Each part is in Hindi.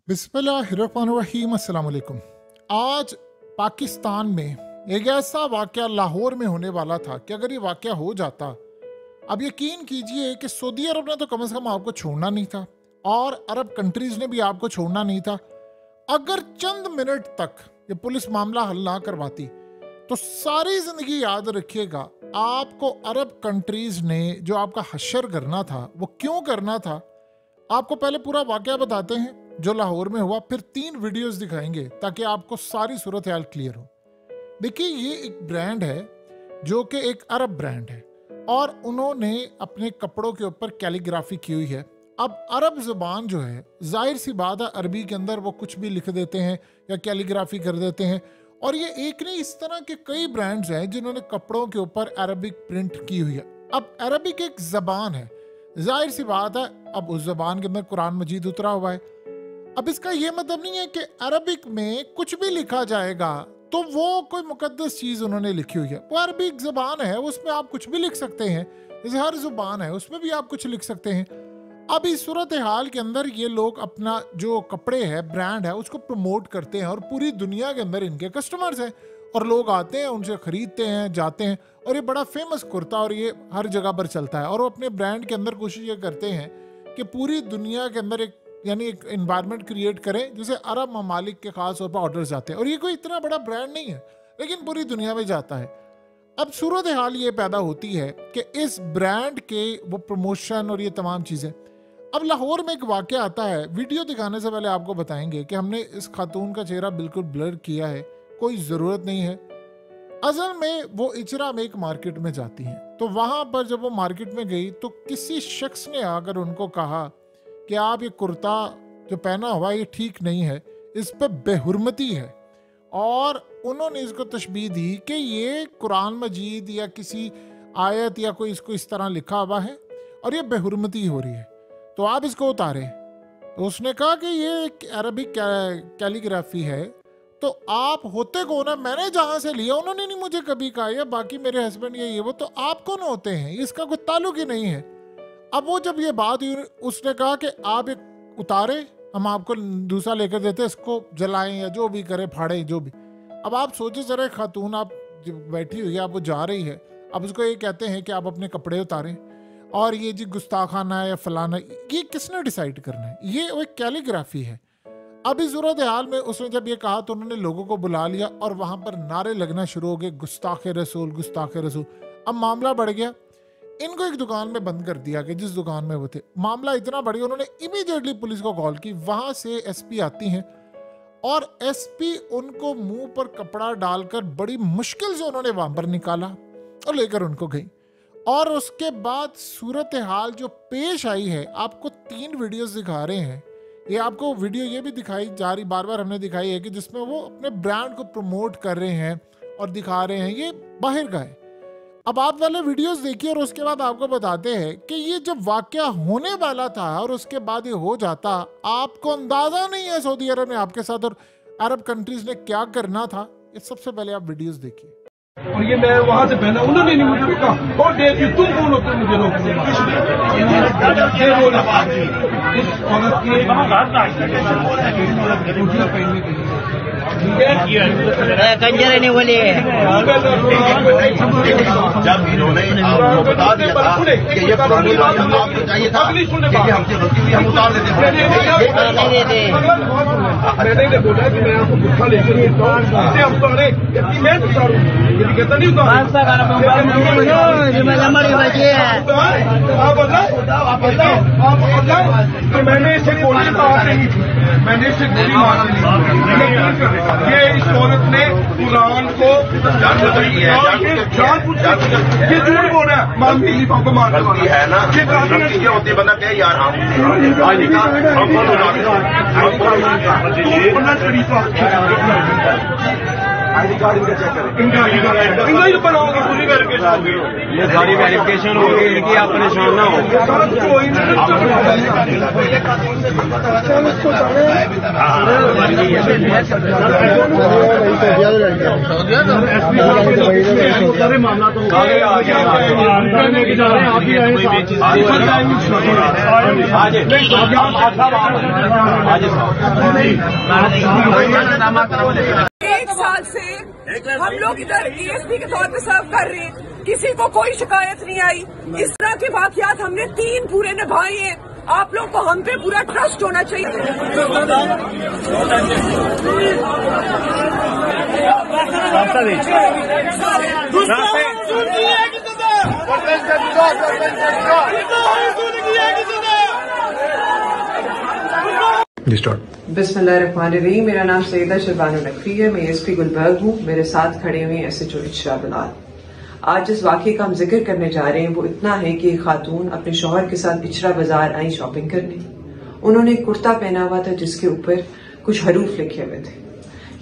बिस्मिल्लाहिर्रहमानिर्रहीम। अस्सलाम वालेकुम। आज पाकिस्तान में एक ऐसा वाक़या लाहौर में होने वाला था कि अगर ये वाक़या हो जाता, अब यकीन कीजिए कि सऊदी अरब ने तो कम से कम आपको छोड़ना नहीं था और अरब कंट्रीज़ ने भी आपको छोड़ना नहीं था। अगर चंद मिनट तक ये पुलिस मामला हल ना करवाती तो सारी ज़िंदगी याद रखिएगा, आपको अरब कंट्रीज़ ने जो आपका हशर करना था वो क्यों करना था। आपको पहले पूरा वाक़या बताते हैं जो लाहौर में हुआ, फिर 3 वीडियोस दिखाएंगे ताकि आपको सारी सूरत हाल क्लियर हो। देखिए, ये एक ब्रांड है जो कि एक अरब ब्रांड है और उन्होंने अपने कपड़ों के ऊपर कैलीग्राफी की हुई है। अब अरब ज़ुबान जो है, जाहिर सी बात है, अरबी के अंदर वो कुछ भी लिख देते हैं या कैलीग्राफी कर देते हैं। और ये एक नहीं, इस तरह के कई ब्रांड्स हैं जिन्होंने कपड़ों के ऊपर अरबिक प्रिंट की हुई है। अब अरबिक एक ज़बान है, जाहिर सी बात है, अब उस ज़बान के अंदर कुरान मजीद उतरा हुआ है। अब इसका ये मतलब नहीं है कि अरबिक में कुछ भी लिखा जाएगा तो वो कोई मुकद्दस चीज़ उन्होंने लिखी हुई है। वो अरबिक ज़बान है, उसमें आप कुछ भी लिख सकते हैं, जैसे हर ज़ुबान है उसमें भी आप कुछ लिख सकते हैं। अब इस सूरत हाल के अंदर ये लोग अपना जो कपड़े है, ब्रांड है, उसको प्रमोट करते हैं और पूरी दुनिया के अंदर इनके कस्टमर्स हैं और लोग आते हैं, उनसे ख़रीदते हैं, जाते हैं। और ये बड़ा फेमस कुर्ता और ये हर जगह पर चलता है और वो अपने ब्रांड के अंदर कोशिश ये करते हैं कि पूरी दुनिया के अंदर एक इन्वायरमेंट क्रिएट करें जिसे अरब ममालिक के खास तौर पर ऑर्डर जाते हैं। और ये कोई इतना बड़ा ब्रांड नहीं है लेकिन पूरी दुनिया में जाता है। अब सूरत हाल ये पैदा होती है कि इस ब्रांड के वो प्रमोशन और ये तमाम चीज़ें। अब लाहौर में एक वाक़या आता है, वीडियो दिखाने से पहले आपको बताएंगे कि हमने इस खातून का चेहरा बिल्कुल ब्लर किया है, कोई ज़रूरत नहीं है। असल में वो इचरा में एक मार्केट में जाती हैं, तो वहाँ पर जब वो मार्केट में गई तो किसी शख्स ने आकर उनको कहा कि आप ये कुर्ता जो पहना हुआ ये ठीक नहीं है, इस पे बेहुरमती है। और उन्होंने इसको तशबीह दी कि ये कुरान मजीद या किसी आयत या कोई इसको इस तरह लिखा हुआ है और ये बेहुरमती हो रही है, तो आप इसको उतारें। तो उसने कहा कि ये एक अरबिक कैलीग्राफी है, तो आप होते कौन है? मैंने जहाँ से लिया उन्होंने नहीं मुझे कभी कहा, या बाकी मेरे हस्बैंड ये वो, तो आप कौन होते हैं? इसका कोई ताल्लुक ही नहीं है। अब वो जब ये बात हुई, उसने कहा कि आप एक उतारे, हम आपको दूसरा लेकर देते, इसको जलाएं या जो भी करें, फाड़ें जो भी। अब आप सोचे जरा, खातून आप बैठी हुई है, आप वो जा रही है, अब उसको ये कहते हैं कि आप अपने कपड़े उतारें और ये जी गुस्ताखाना है या फलाना, ये किसने डिसाइड करना है? ये वो एक कैलीग्राफी है। अब इस सूरत हाल में उसने जब ये कहा तो उन्होंने लोगों को बुला लिया और वहाँ पर नारे लगना शुरू हो गए, गुस्ताखे रसूल, गुस्ताखे रसूल। अब मामला बढ़ गया, इनको एक दुकान में बंद कर दिया कि जिस दुकान में वो थे। मामला इतना बढ़ गया, उन्होंने इमीडिएटली पुलिस को कॉल की। वहां से एसपी आती हैं और एसपी उनको मुंह पर कपड़ा डालकर बड़ी मुश्किल से उन्होंने वहां पर निकाला और लेकर उनको गई। और उसके बाद सूरत हाल जो पेश आई है, आपको 3 वीडियोस दिखा रहे हैं। ये आपको वीडियो ये भी दिखाई जा रही, बार बार हमने दिखाई है कि जिसमें वो अपने ब्रांड को प्रमोट कर रहे हैं और दिखा रहे हैं, ये बाहर का है। अब आप वाले वीडियोस देखिए और उसके बाद आपको बताते हैं कि ये जब वाकया होने वाला था और उसके बाद ये हो जाता, आपको अंदाजा नहीं है सऊदी अरब ने आपके साथ और अरब कंट्रीज ने क्या करना था। ये सबसे पहले आप वीडियोस देखिए। और ये मैं वहां से पहना, उन्होंने नहीं मुझे रोका। और देख तुम कौन होते मुझे रोकने? ये बोला इस औरत की पहनने के लिए कंजर नहीं बोले। जब इन्होंने आपको बता दिया था कि ये पुरानी बात आपको चाहिए था कि हमसे गलती हुई, हम उतार देते हैं। मैंने बोला कि मैं आपको गुस्सा लेकर हम उतारे, मैं उतारूँ, यदि कहता नहीं उतार। मैंने इसे गोली मार दी, मैंने इसे गोली मार दी। ये इस औरत ने कुरान को ये झूठ बोल रहा है, मानती को मारती है ना। ये होती है बंदा क्या यार, हम आईडी कार्ड इनका चेक करें, इनका ही तो बनाओगे पूरी वेरिफिकेशन। ये सारी वेरिफिकेशन होगी इनकी, आप परेशान ना हो। मामला तो एक साल से हम लोग इधर ESP के तौर पे सर्व कर रहे हैं, किसी को कोई शिकायत नहीं आई। इस तरह के वाकयात हमने 3 पूरे निभाए हैं। आप लोग को हम पे पूरा ट्रस्ट होना चाहिए। बिस्मिल्लाहिर्रहमानिर्रहीम। मेरा नाम सैयदा शरबानो नकवी है। मैं ESP गुलबर्ग हूँ। मेरे साथ खड़े हुए SHO इशरा बिलाल। आज जिस वाक़े का हम जिक्र करने जा रहे हैं वो इतना है कि एक खातून अपने शौहर के साथ इचरा बाजार आई शॉपिंग करने। उन्होंने एक कुर्ता पहना हुआ था जिसके ऊपर कुछ हरूफ लिखे हुए थे।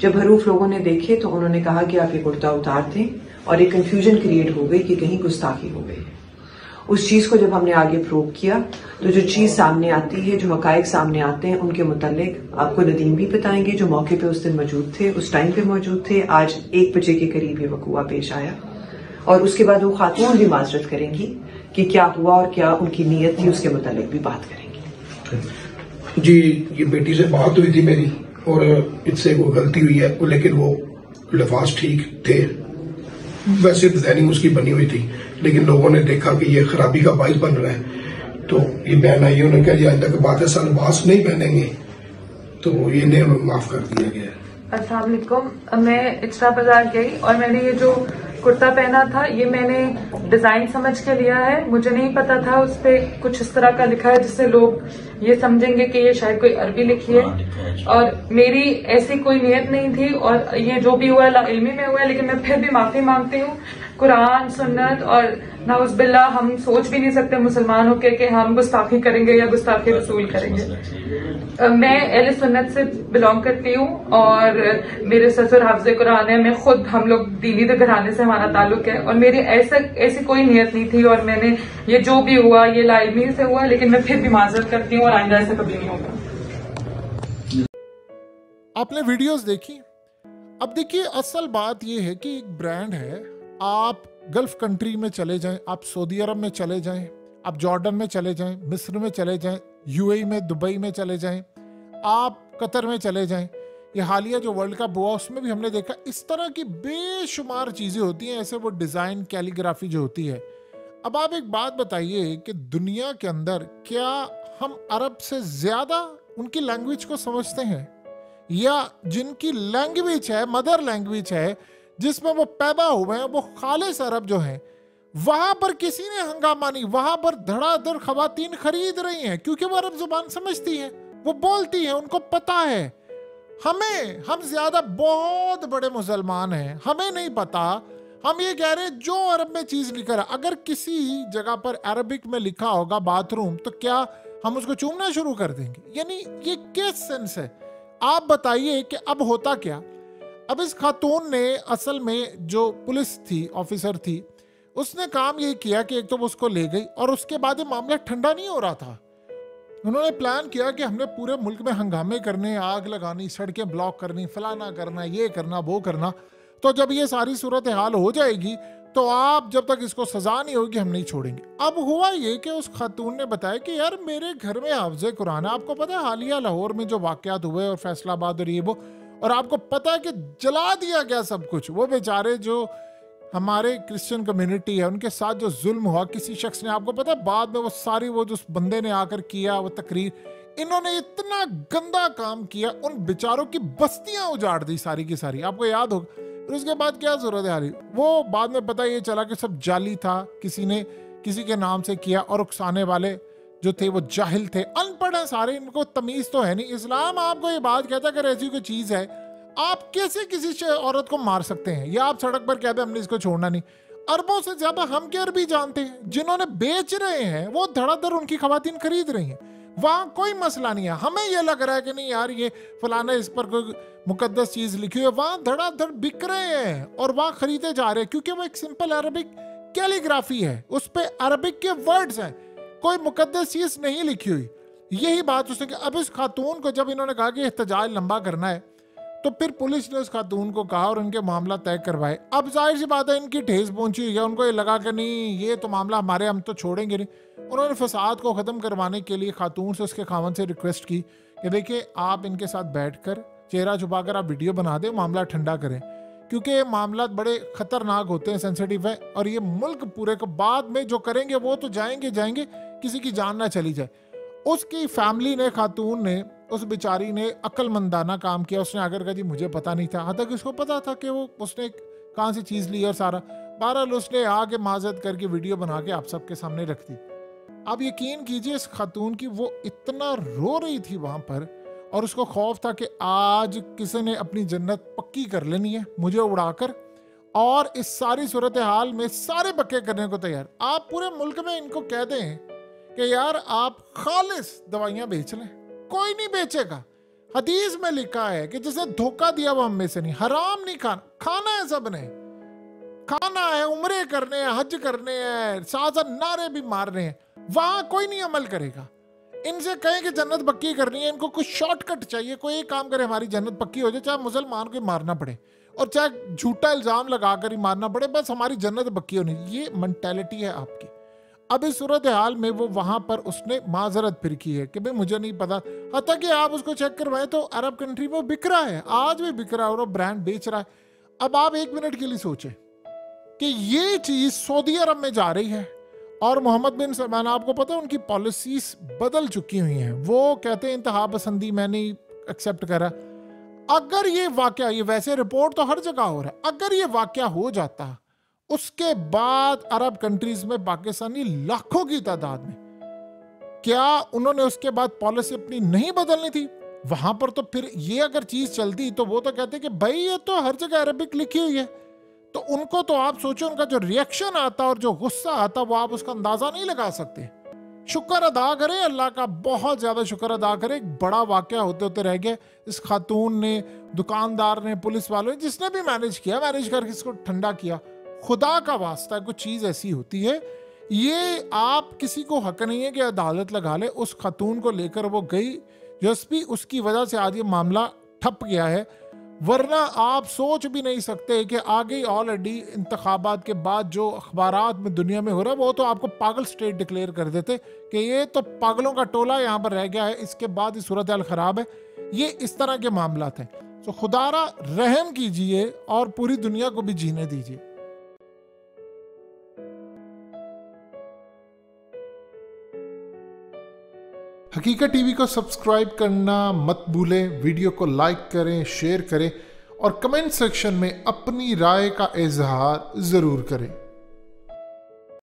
जब हरूफ लोगों ने देखे तो उन्होंने कहा कि आप ये कुर्ता उतार दें, और एक कंफ्यूजन क्रिएट हो गई कि कहीं गुस्ताखी हो गई। उस चीज को जब हमने आगे प्रूव किया तो जो चीज सामने आती है, जो हकायक सामने आते हैं, उनके मुतालिक आपको नदीम भी बताएंगे जो मौके पे उस दिन मौजूद थे, उस टाइम पे मौजूद थे। आज 1 बजे के करीब ये वकूआ पेश आया और उसके बाद वो खातून भी माजरत करेंगी कि क्या हुआ और क्या उनकी नीयत थी, उसके मुतालिक भी बात करेंगी। जी, ये बेटी से बात हुई थी मेरी और इससे वो गलती हुई है, लेकिन वो लफाज ठीक थे। वैसे डिजाइनिंग उसकी बनी हुई थी, लेकिन लोगों ने देखा कि ये खराबी का बाइस बन रहा है तो ये बहन आई, उन्होंने कहा ये आइंदा की बात है, साल लिबास नहीं पहनेंगे, तो ये ने माफ कर दिया गया। अस्सलाम वालेकुम। मैं इचरा बाजार गई और मैंने ये जो कुर्ता पहना था ये मैंने डिजाइन समझ के लिया है। मुझे नहीं पता था उस पे कुछ इस तरह का लिखा है जिससे लोग ये समझेंगे कि ये शायद कोई अरबी लिखी है, और मेरी ऐसी कोई नियत नहीं थी। और ये जो भी हुआ है इल्मी में हुआ है, लेकिन मैं फिर भी माफी मांगती हूँ। कुरान, सुन्नत और नाउज़ बिल्लाह, हम सोच भी नहीं सकते मुसलमान होके कि हम गुस्ताखी करेंगे या गुस्ताखी रसूल करेंगे। मैं अहले सुन्नत से बिलोंग करती हूँ और मेरे ससुर हाफिज़े कुरान है। मैं खुद, हम लोग दीनी घराने से हमारा ताल्लुक है और मेरी ऐसी कोई नियत नहीं थी। और मैंने ये जो भी हुआ ये लाइल्मी से हुआ, लेकिन मैं फिर भी माजरत करती हूँ और आइंदा ऐसा कभी नहीं होगा। आपने वीडियोस देखी। अब देखिए, असल बात यह है कि एक ब्रांड है। आप गल्फ कंट्री में चले जाएं, आप सऊदी अरब में चले जाएं, आप जॉर्डन में चले जाएं, मिस्र में चले जाएं, UAE में, दुबई में चले जाएं, आप कतर में चले जाएं। ये हालिया जो वर्ल्ड कप हुआ उसमें भी हमने देखा इस तरह की बेशुमार चीज़ें होती हैं, ऐसे वो डिज़ाइन, कैलीग्राफी जो होती है। अब आप एक बात बताइए कि दुनिया के अंदर क्या हम अरब से ज़्यादा उनकी लैंग्वेज को समझते हैं, या जिनकी लैंग्वेज है, मदर लैंग्वेज है, जिसमें वो पैदा हुए हैं, वो खालिस अरब जो हैं, वहां पर किसी ने हंगामा नहीं। वहां पर धड़ाधड़ खवातीन खरीद रही हैं क्योंकि वो अरब जुबान समझती हैं, वो बोलती हैं, उनको पता है। हम ज्यादा बहुत बड़े मुसलमान हैं, हमें नहीं पता। हम ये कह रहे हैं जो अरब में चीज लिखा है, अगर किसी जगह पर अरबिक में लिखा होगा बाथरूम, तो क्या हम उसको चूमना शुरू कर देंगे? यानी ये किस सेंस है? आप बताइए कि अब होता क्या। अब इस खातून ने असल में, जो पुलिस थी, ऑफिसर थी, उसने काम ये किया कि एक तो वो उसको ले गई और उसके बाद ये मामला ठंडा नहीं हो रहा था। उन्होंने प्लान किया कि हमने पूरे मुल्क में हंगामे करने, आग लगानी, सड़कें ब्लॉक करनी, फलाना करना, ये करना, वो करना। तो जब ये सारी सूरत हाल हो जाएगी तो आप जब तक इसको सजा नहीं होगी हम नहीं छोड़ेंगे। अब हुआ ये कि उस खातून ने बताया कि यार मेरे घर में हाफिज़े कुरान है। आपको पता है हालिया लाहौर में जो वाकयात हुए और फैसलाबाद और ये वो, और आपको पता है कि जला दिया गया सब कुछ। वो बेचारे जो हमारे क्रिश्चियन कम्युनिटी है उनके साथ जो जुल्म हुआ किसी शख्स ने, आपको पता है बाद में वो सारी, वो जो बंदे ने आकर किया वो तकरीर, इन्होंने इतना गंदा काम किया, उन बेचारों की बस्तियां उजाड़ दी सारी की सारी। आपको याद होगा। फिर उसके बाद क्या जरूरत है हाली, वो बाद में पता ये चला कि सब जाली था, किसी ने किसी के नाम से किया, और उकसाने वाले जो थे वो जाहिल थे, अनपढ़ हैं सारे, इनको तमीज तो है नहीं। इस्लाम आपको ये बात कहता है अगर ऐसी कोई चीज है आप कैसे किसी औरत को मार सकते हैं, या आप सड़क पर कहते हैं हमने इसको छोड़ना नहीं। अरबों से ज्यादा हम के अरबी जानते हैं, जिन्होंने बेच रहे हैं वो धड़ाधड़ उनकी खवातीन खरीद रही हैं। वहां कोई मसला नहीं है। हमें ये लग रहा है कि नहीं यार ये फलाना इस पर कोई मुकद्दस चीज लिखी हुई है, वहां धड़ाधड़ बिक रहे हैं और वहां खरीदे जा रहे हैं, क्योंकि वो एक सिंपल अरबिक कैलीग्राफी है, उस पे अरबिक के वर्ड्स हैं, कोई मुकद्दस चीज नहीं लिखी हुई। यही बात उसने, अब इस खातून को जब इन्होंने कहा कि एहतजाज लंबा करना है, तो फिर पुलिस ने उस खातून को कहा और उनके मामला तय करवाए। अब जाहिर सी बात है इनकी ठेस पहुंची हुई है, उनको ये लगा कि नहीं ये तो मामला हमारे, हम तो छोड़ेंगे नहीं। उन्होंने फसाद को ख़त्म करवाने के लिए खातून से, उसके खावन से रिक्वेस्ट की कि देखिए आप इनके साथ बैठकर चेहरा छुपाकर आप वीडियो बना दें, मामला ठंडा करें, क्योंकि ये मामला बड़े ख़तरनाक होते हैं, सेंसिटिव है, और ये मुल्क पूरे को बाद में जो करेंगे वो तो जाएंगे, किसी की जान ना चली जाए। उसकी फैमिली ने, खातून ने, उस बेचारी ने अक्लमंदाना काम किया। उसने आकर कहा जी मुझे पता नहीं था, हालांकि उसको पता था कि वो उसने कहाँ से चीज़ ली और सारा। बहरहाल उसने आके माजरत करके वीडियो बना के आप सबके सामने रख दी। अब यकीन कीजिए इस खातून की, वो इतना रो रही थी वहाँ पर, और उसको खौफ था कि आज किसी ने अपनी जन्नत पक्की कर लेनी है मुझे उड़ाकर, और इस सारी सूरत हाल में सारे पक्के करने को तैयार। आप पूरे मुल्क में इनको कह दें कि यार आप खालिस दवाइयाँ बेच लें, कोई नहीं बेचेगा। हदीस में लिखा है कि जिसे धोखा दिया वो हम में से नहीं। हराम नहीं खाना, खाना है सबने, खाना है, उम्रे करने हैं, हज करने हैं, साथ नारे भी मारने हैं, वहां कोई नहीं अमल करेगा। इनसे कहें कि जन्नत पक्की करनी है, इनको कुछ शॉर्टकट चाहिए, कोई एक काम करे हमारी जन्नत पक्की हो जाए, चाहे मुसलमान को मारना पड़े और चाहे झूठा इल्जाम लगाकर ही मारना पड़े, बस हमारी जन्नत पक्की होनी। ये मेंटालिटी है आपकी। अब इस सूरत हाल में वो वहां पर उसने माजरत फिर की है कि भाई मुझे नहीं पता। हत्ता कि आप उसको चेक करवाएं तो अरब कंट्री में बिक रहा है, आज भी बिक रहा है और वो ब्रांड बेच रहा है। अब आप एक मिनट के लिए सोचें कि ये चीज सऊदी अरब में जा रही है, और मोहम्मद बिन सलमान, आपको पता है उनकी पॉलिसीज बदल चुकी हुई हैं। वो कहते हैं इंतहा पसंदी मैं नहीं एक्सेप्ट करा। अगर ये वाकया, ये वैसे रिपोर्ट तो हर जगह हो रहा है, अगर ये वाकया हो जाता, उसके बाद अरब कंट्रीज में पाकिस्तानी लाखों की तादाद में, क्या उन्होंने उसके बाद पॉलिसी अपनी नहीं बदलनी थी? वहां पर तो फिर ये अगर चीज चलती तो वो तो कहते कि भाई ये तो हर जगह अरबिक लिखी हुई है। तो उनको तो आप सोचो, उनका जो रिएक्शन आता और जो गुस्सा आता वो आप उसका अंदाजा नहीं लगा सकते। शुक्र अदा करें अल्लाह का, बहुत ज्यादा शुक्र अदा करें। एक बड़ा वाकया होते होते रह गया। इस खातून ने, दुकानदार ने, पुलिस वालों ने, जिसने भी मैनेज किया, मैनेज करके इसको ठंडा किया। खुदा का वास्ता कुछ चीज ऐसी होती है, ये आप किसी को हक नहीं है कि अदालत लगा ले। उस खातून को लेकर वो गई जसपी, उसकी वजह से आज ये मामला ठप गया है, वरना आप सोच भी नहीं सकते कि आगे ऑलरेडी इंतखाबात के बाद जो अखबारात में दुनिया में हो रहा है, वो तो आपको पागल स्टेट डिक्लेयर कर देते कि ये तो पागलों का टोला यहाँ पर रह गया है, इसके बाद सूरत हाल खराब है। ये इस तरह के मामला थे। तो खुदारा रहम कीजिए और पूरी दुनिया को भी जीने दीजिए। हकीकत टीवी को सब्सक्राइब करना मत भूलें, वीडियो को लाइक करें, शेयर करें और कमेंट सेक्शन में अपनी राय का इजहार ज़रूर करें।